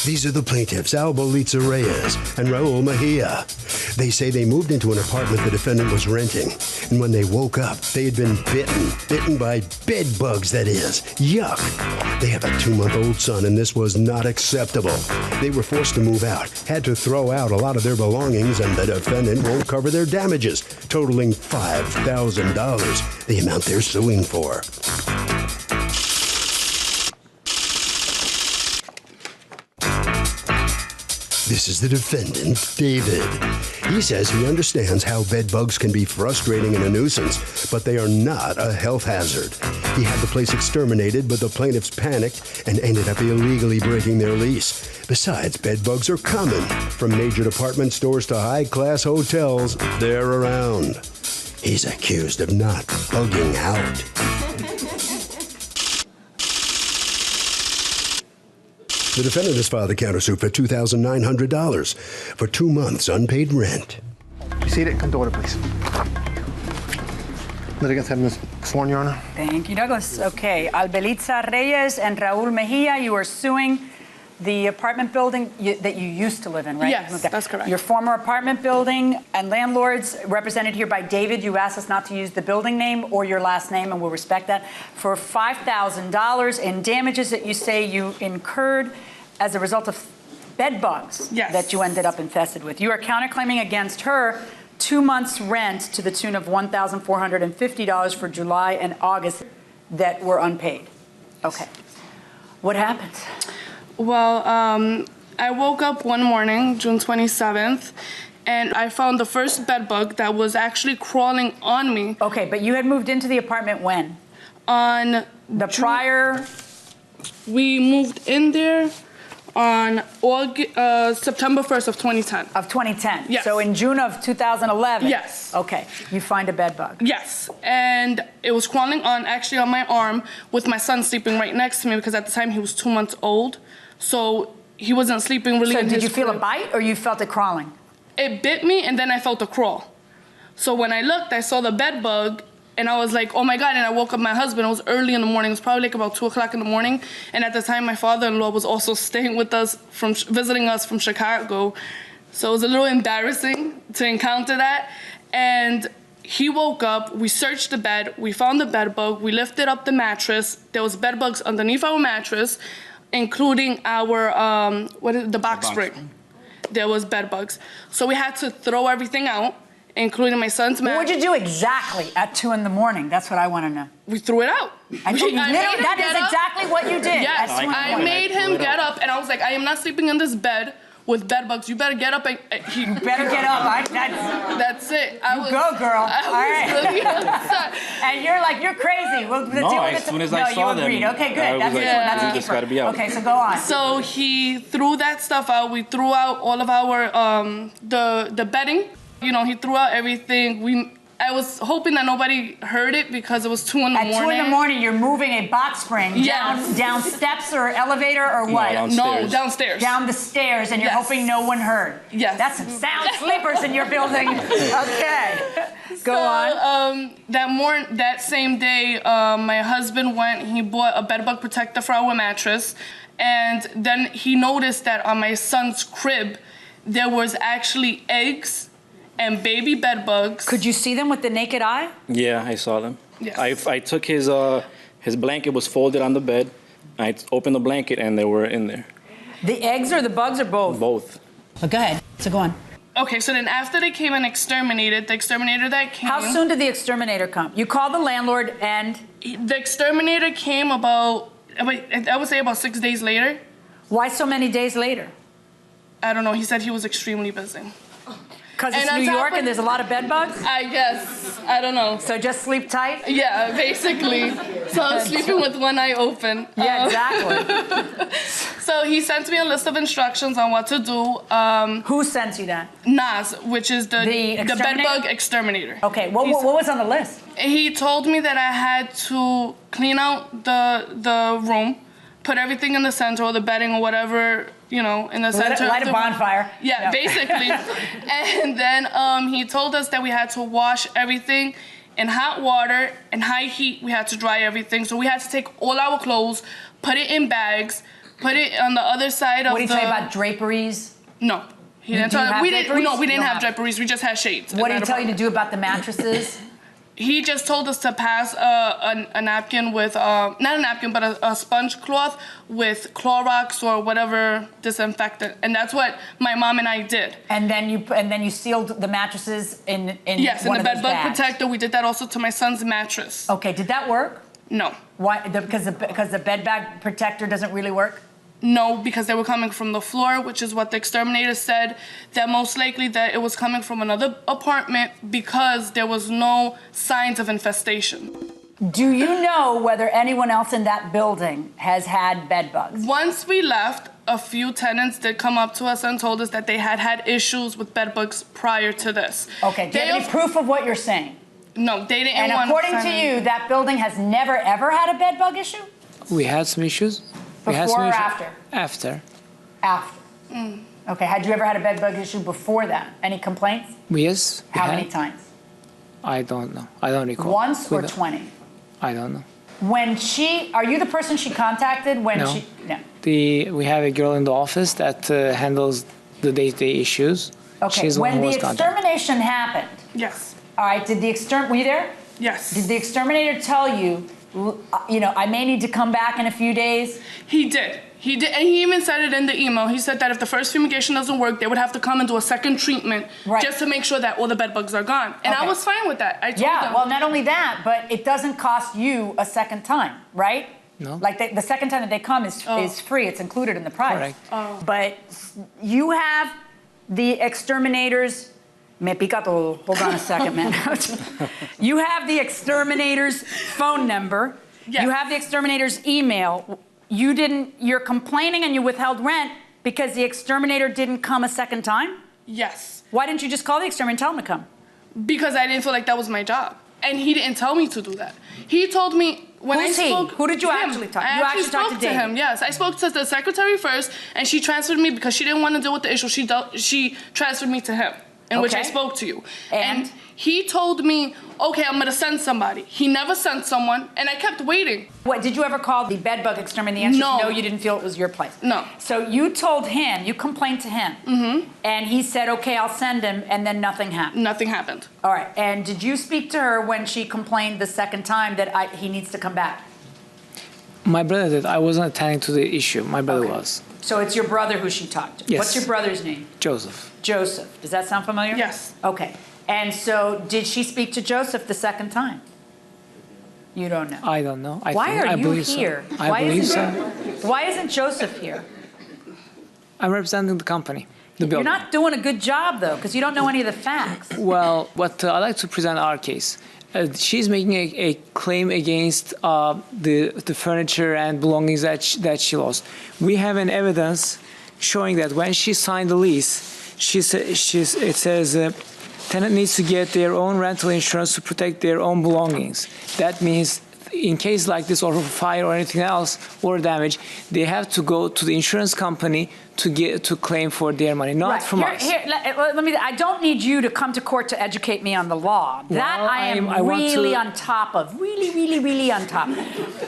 These are the plaintiffs, Albolitza Reyes and Raul Mejia. They say they moved into an apartment the defendant was renting, and when they woke up, they had been bitten by bedbugs, that is. Yuck. They have a 2-month-old son, and this was not acceptable. They were forced to move out, had to throw out a lot of their belongings, and the defendant won't cover their damages, totaling $5,000, the amount they're suing for. This is the defendant, David. He says he understands how bedbugs can be frustrating and a nuisance, but they are not a health hazard. He had the place exterminated, but the plaintiffs panicked and ended up illegally breaking their lease. Besides, bedbugs are common. From major department stores to high-class hotels, they're around. He's accused of not bugging out. The defendant has filed a countersuit for $2,900 for 2 months unpaid rent. You see it? Come to order, please. Litigants have been sworn, Your Honor. Thank you, Douglas. Okay, Albolitza Reyes and Raul Mejia, you are suing the apartment building that you used to live in, right? Yes, that's correct. Your former apartment building and landlords, represented here by David. You asked us not to use the building name or your last name, and we'll respect that, for $5,000 in damages that you say you incurred as a result of bed bugs that you ended up infested with. You are counterclaiming against her 2 months' rent to the tune of $1,450 for July and August that were unpaid. Okay. What happened? Well, I woke up one morning, June 27th, and I found the first bed bug that was actually crawling on me. Okay, but you had moved into the apartment when? On the prior... We moved in there on September 1st of 2010. Of 2010? Yes. So in June of 2011? Yes. Okay, you find a bed bug. Yes, and it was crawling actually on my arm with my son sleeping right next to me because at the time he was 2 months old. So he wasn't sleeping really. So in did his you feel crib. a bite or you felt it crawling? It bit me and then I felt a crawl. So when I looked, I saw the bed bug and I was like, oh my God, and I woke up my husband. It was early in the morning. It was probably like about 2 o'clock in the morning. And at the time, my father-in-law was also staying with us, visiting us from Chicago. So it was a little embarrassing to encounter that. And he woke up, we searched the bed, we found the bed bug, we lifted up the mattress. There was bed bugs underneath our mattress, including our, the box spring. There was bed bugs. So we had to throw everything out, including my son's mattress. What would you do exactly at 2 in the morning? That's what I want to know. We threw it out. That is exactly what you did. Yes, I made him get up, and I was like, I am not sleeping in this bed with bed bugs. You better get up. You better get up. That's it. Go, girl. All right. Really upset. And you're like, you're crazy. As soon as I saw them, okay, good. That's just got to be out. Okay, so go on. So he threw that stuff out. We threw out all of our the bedding. You know, he threw out everything. I was hoping that nobody heard it because it was 2 in the morning. At 2 in the morning, you're moving a box spring down steps or elevator or what? No, downstairs. Down the stairs, and you're hoping no one heard. Yes. That's some sound sleepers in your building. Okay. Go on. That same day, my husband he bought a bedbug protector for our mattress, and then he noticed that on my son's crib, there was actually eggs and baby bed bugs. Could you see them with the naked eye? Yeah, I saw them. Yes. I took his blanket was folded on the bed. I opened the blanket and they were in there. The eggs or the bugs or both? Both. But go ahead. So go on. Okay, so then after they came and exterminated, the exterminator that came... How soon did the exterminator come? You called the landlord and... The exterminator came about 6 days later. Why so many days later? I don't know. He said he was extremely busy. Because it's New York and there's a lot of bed bugs? I guess. I don't know. So just sleep tight? Yeah, basically. So I was sleeping with one eye open. Yeah, exactly. So he sent me a list of instructions on what to do. Who sent you that? Nas, which is the bedbug exterminator. Okay, what was on the list? He told me that I had to clean out the room, put everything in the center, or the bedding or whatever, you know, in the center. Light a bonfire. Yeah, basically. And then he told us that we had to wash everything in hot water and high heat. We had to dry everything. So we had to take all our clothes, put it in bags, Put it on the other side of What the... did he tell you about draperies? No. He didn't Do you tell have we draperies? didn't. No, we You didn't don't have have- draperies. We just had shades. What did he tell you to do about the mattresses? He just told us to pass a napkin with, not a napkin, but a sponge cloth with Clorox or whatever disinfectant. And that's what my mom and I did. And then you sealed the mattresses in Yes, in one the of those bed bug bags. protector. We did that also to my son's mattress. Okay, did that work? No. Why? Because the bed bag protector doesn't really work? No, because they were coming from the floor, which is what the exterminator said, that most likely that it was coming from another apartment because there was no signs of infestation. Do you know whether anyone else in that building has had bed bugs? Once we left, a few tenants did come up to us and told us that they had had issues with bed bugs prior to this. Okay, do you have any proof of what you're saying? No, they didn't And want according to you, that building has never ever had a bed bug issue? We had some issues. Before or after? After. After. Okay, had you ever had a bed bug issue before that? Any complaints? Yes. we How had. many times? I don't know. I don't recall. Once We or don't- 20? I don't know. Are you the person she contacted when No. No. We have a girl in the office that handles the day-to-day issues. Okay, She's the one when who the was contacted. extermination happened, Yes. all right, were you there? Yes. Did the exterminator tell you, I may need to come back in a few days? He did. He did, and he even said it in the email. He said that if the first fumigation doesn't work, they would have to come and do a second treatment just to make sure that all the bed bugs are gone. And I Okay. was fine with that. I told Yeah, them. well, not only that, but it doesn't cost you a second time, right? No. Like the second time that they come is free. It's included in the price. Correct. But you have the exterminators. Me pica todo. Hold on a second, man. You have the exterminator's phone number. Yes. You have the exterminator's email. You're complaining and you withheld rent because the exterminator didn't come a second time? Yes. Why didn't you just call the exterminator and tell him to come? Because I didn't feel like that was my job. And he didn't tell me to do that. He told me when Who's I he? spoke. Who did you him. actually talk to? I You actually actually talked spoke to to him. David? Yes, I spoke to the secretary first, and she transferred me because she didn't want to deal with the issue. She transferred me to him, in which I Okay. spoke to you. And? He told me, okay, I'm gonna send somebody. He never sent someone, and I kept waiting. What, did you ever call the bedbug exterminator? The answer No. is no, you didn't feel it was your place. No. So you told him, you complained to him, and he said, okay, I'll send him, and then nothing happened. Nothing happened. All right, and did you speak to her when she complained the second time that he needs to come back? My brother did. I wasn't attending to the issue. My brother Okay. was. So it's your brother who she talked to? Yes. What's your brother's name? Joseph. Joseph. Does that sound familiar? Yes. Okay. And so did she speak to Joseph the second time? You don't know. I don't know. Why are I you believe here? So. I believe so. Why isn't Joseph here? I'm representing the company, the You're building. not doing a good job, though, because you don't know any of the facts. Well, what I'd like to present our case. She's making a claim against the furniture and belongings that she lost. We have an evidence showing that when she signed the lease, it says tenant needs to get their own rental insurance to protect their own belongings. That means in case like this or fire or anything else or damage, they have to go to the insurance company to claim for their money, not from us. I don't need you to come to court to educate me on the law. That Well, I am I want really to- on top of. Really, really, really on top.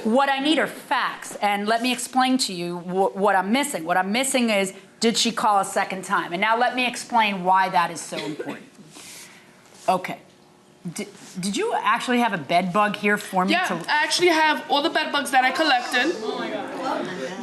What I need are facts. And let me explain to you what I'm missing. What I'm missing is, did she call a second time? And now let me explain why that is so important. Okay. Did you actually have a bed bug here for me Yeah, to... I actually have all the bed bugs that I collected.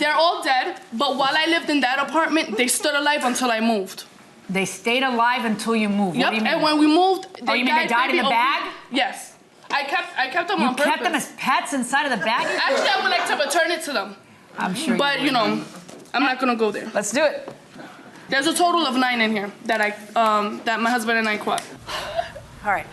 They're all dead, but while I lived in that apartment, they stood alive until I moved. They stayed alive until you moved. What Yep, do you mean? and when we moved, Oh, you mean they died in maybe the bag? Yes. I kept them You on purpose. kept them as pets inside of the bag? Actually, I would like to return it to them. I'm sure But, you know, I'm not going to go there. Let's do it. There's a total of 9 in here that my husband and I caught. All right.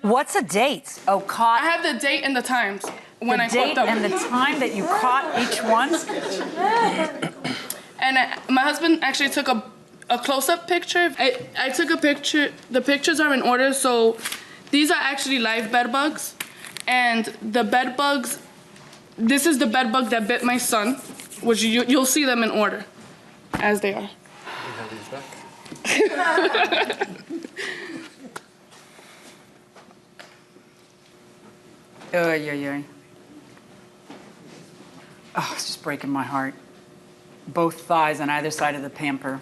What's a date? Oh, caught. I have the date and the times when I the caught date them. and the time that you caught each one. And my husband actually took a close-up picture. I took a picture. The pictures are in order, so these are actually live bed bugs. And the bed bugs, this is the bed bug that bit my son, which you'll see them in order, as they are. Oh, it's just breaking my heart. Both thighs on either side of the pamper.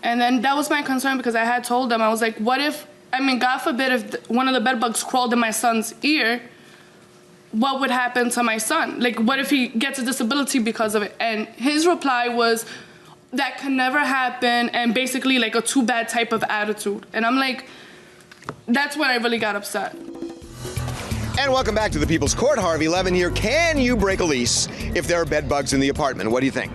And then that was my concern because I had told them, I was like, what if, I mean, God forbid if one of the bed bugs crawled in my son's ear, what would happen to my son? Like, what if he gets a disability because of it? And his reply was, that can never happen, and basically like a too bad type of attitude. And I'm like, that's when I really got upset. And welcome back to the People's Court. Harvey Levin here. Can you break a lease if there are bed bugs in the apartment? What do you think?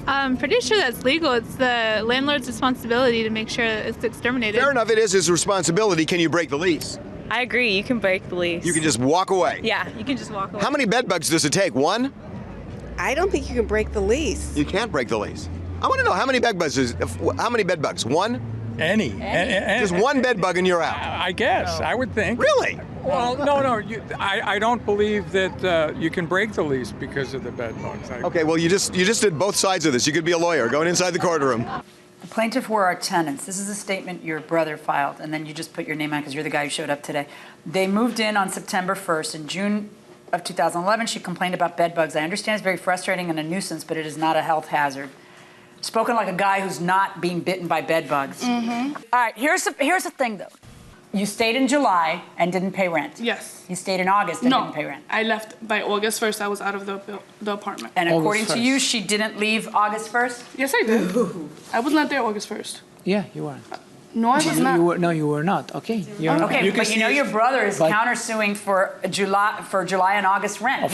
I'm pretty sure that's legal. It's the landlord's responsibility to make sure that it's exterminated. Fair enough, it is his responsibility. Can you break the lease? I agree, you can break the lease. You can just walk away. Yeah, you can just walk away. How many bed bugs does it take? One? I don't think you can break the lease. You can't break the lease. I want to know how many bed bugs how many bed bugs? One? Any. Just one bed bug and you're out. I guess, I would think. Really? Well, no, I don't believe that you can break the lease because of the bed bugs. Okay, well, you just did both sides of this. You could be a lawyer going inside the courtroom. The plaintiff were our tenants. This is a statement your brother filed, and then you just put your name on because you're the guy who showed up today. They moved in on September 1st. In June of 2011, she complained about bed bugs. I understand it's very frustrating and a nuisance, but it is not a health hazard. Spoken like a guy who's not being bitten by bed bugs. Mm-hmm. All right, here's the thing, though. You stayed in July and didn't pay rent. Yes. You stayed in August and didn't pay rent. I left by August 1st. I was out of the apartment. And according to you, she didn't leave August 1st? Yes, I did. I was not there August 1st. Yeah, you were. No, I was not. No, you were not. Okay. Okay, but you know your brother is countersuing for July and August rent.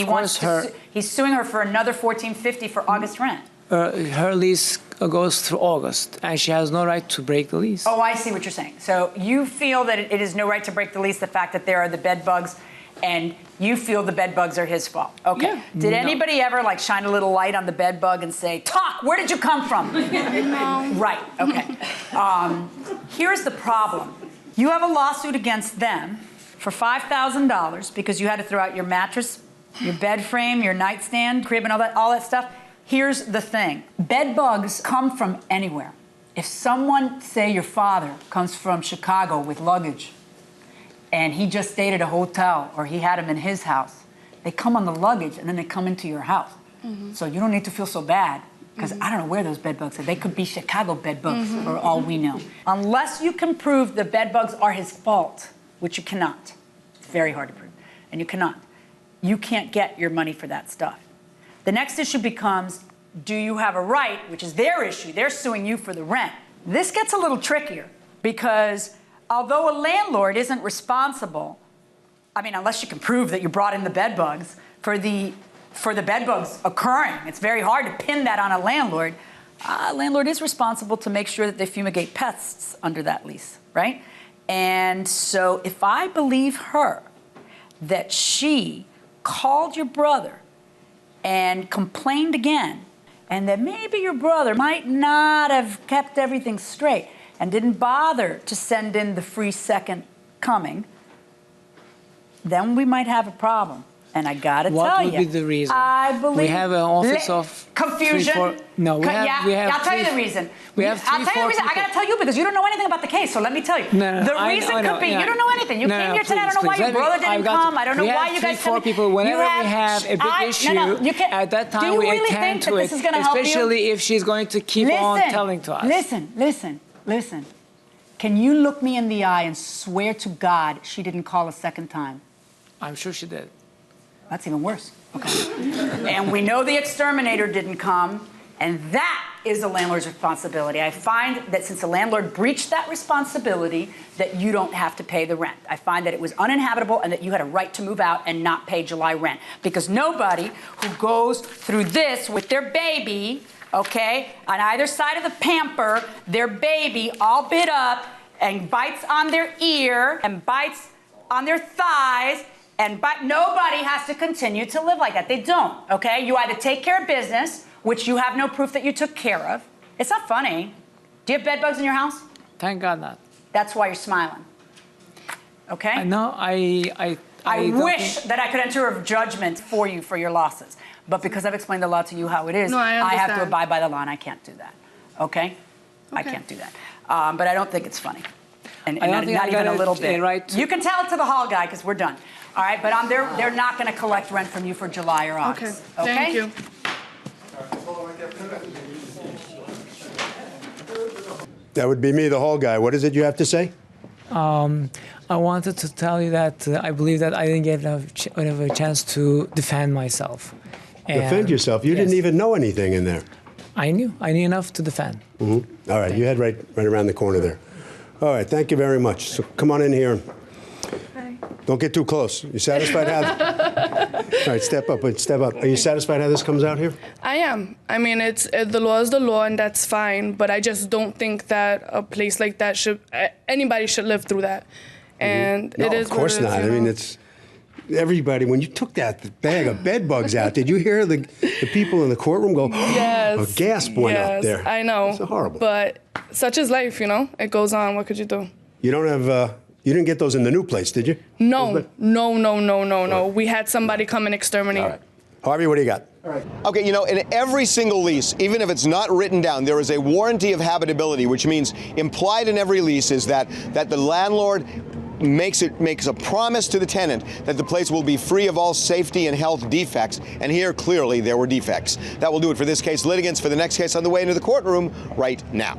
He's suing her for another $1,450 for August rent. Her lease goes through August, and she has no right to break the lease. Oh, I see what you're saying. So you feel that it is no right to break the lease, the fact that there are the bed bugs, and you feel the bed bugs are his fault. Okay. Yeah. Did anybody ever like shine a little light on the bed bug and say, "Talk, where did you come from?" No. Right. Okay. Here's the problem. You have a lawsuit against them for $5,000 because you had to throw out your mattress, your bed frame, your nightstand, crib, and all that stuff. Here's the thing. Bed bugs come from anywhere. If someone, say your father, comes from Chicago with luggage and he just stayed at a hotel or he had them in his house, they come on the luggage and then they come into your house. Mm-hmm. So you don't need to feel so bad because I don't know where those bed bugs are. They could be Chicago bed bugs for all we know. Unless you can prove the bed bugs are his fault, which you cannot. It's very hard to prove. And you cannot. You can't get your money for that stuff. The next issue becomes, do you have a right, which is their issue. They're suing you for the rent. This gets a little trickier because although a landlord isn't responsible, I mean, unless you can prove that you brought in the bed bugs, for the bed bugs occurring, it's very hard to pin that on a landlord. A landlord is responsible to make sure that they fumigate pests under that lease, right? And so if I believe her that she called your brother and complained again, and that maybe your brother might not have kept everything straight and didn't bother to send in the free second coming, then we might have a problem. And I gotta tell you, what would be the reason? I believe we have an office of confusion. No, we have. I'll tell you the reason. We have I'll tell you the reason. I gotta tell you because you don't know anything about the case. So let me tell you. No, the reason could be you don't know anything. You came here today. I don't know why your brother didn't come. I don't know why you guys. 3-4 people. Whenever we have a big issue, at that time we attend to it. Especially if she's going to keep on telling to us. Listen. Can you look me in the eye and swear to God she didn't call a second time? I'm sure she did. That's even worse. Okay. And we know the exterminator didn't come, and that is the landlord's responsibility. I find that since the landlord breached that responsibility, that you don't have to pay the rent. I find that it was uninhabitable and that you had a right to move out and not pay July rent. Because nobody who goes through this with their baby, okay, on either side of the pamper, their baby all bit up and bites on their ear and bites on their thighs, but nobody has to continue to live like that. They don't, okay? You either take care of business, which you have no proof that you took care of. It's not funny. Do you have bed bugs in your house? Thank God not. That's why you're smiling. Okay? No, I wish that I could enter a judgment for you for your losses. But because I've explained the law to you how it is, I have to abide by the law, and I can't do that. Okay? I can't do that. But I don't think it's funny. And not even a little bit. Right. You can tell it to the hall guy, because we're done. All right, but they're not going to collect rent from you for July or August. Okay. Thank you. That would be me, the hall guy. What is it you have to say? I wanted to tell you that I believe that I didn't get enough a chance to defend myself. Defend yourself? You didn't even know anything in there. I knew enough to defend. Mm-hmm. All right, you head right around the corner there. All right, thank you very much. So come on in here. Don't get too close. You satisfied how? All right, step up. Are you satisfied how this comes out here? I am. I mean, the law is the law, and that's fine. But I just don't think that a place like that anybody should live through that. And No, it is. of course not. I mean, it's everybody. When you took that bag of bed bugs out, did you hear the people in the courtroom go? Yes. A gasp went up there. I know. It's horrible. But such is life, you know. It goes on. What could you do? You don't have. You didn't get those in the new place, did you? No. We had somebody come and exterminate. All right. Harvey, what do you got? All right. Okay, you know, in every single lease, even if it's not written down, there is a warranty of habitability, which means implied in every lease is that the landlord makes a promise to the tenant that the place will be free of all safety and health defects. And here, clearly, there were defects. That will do it for this case. Litigants for the next case on the way into the courtroom right now.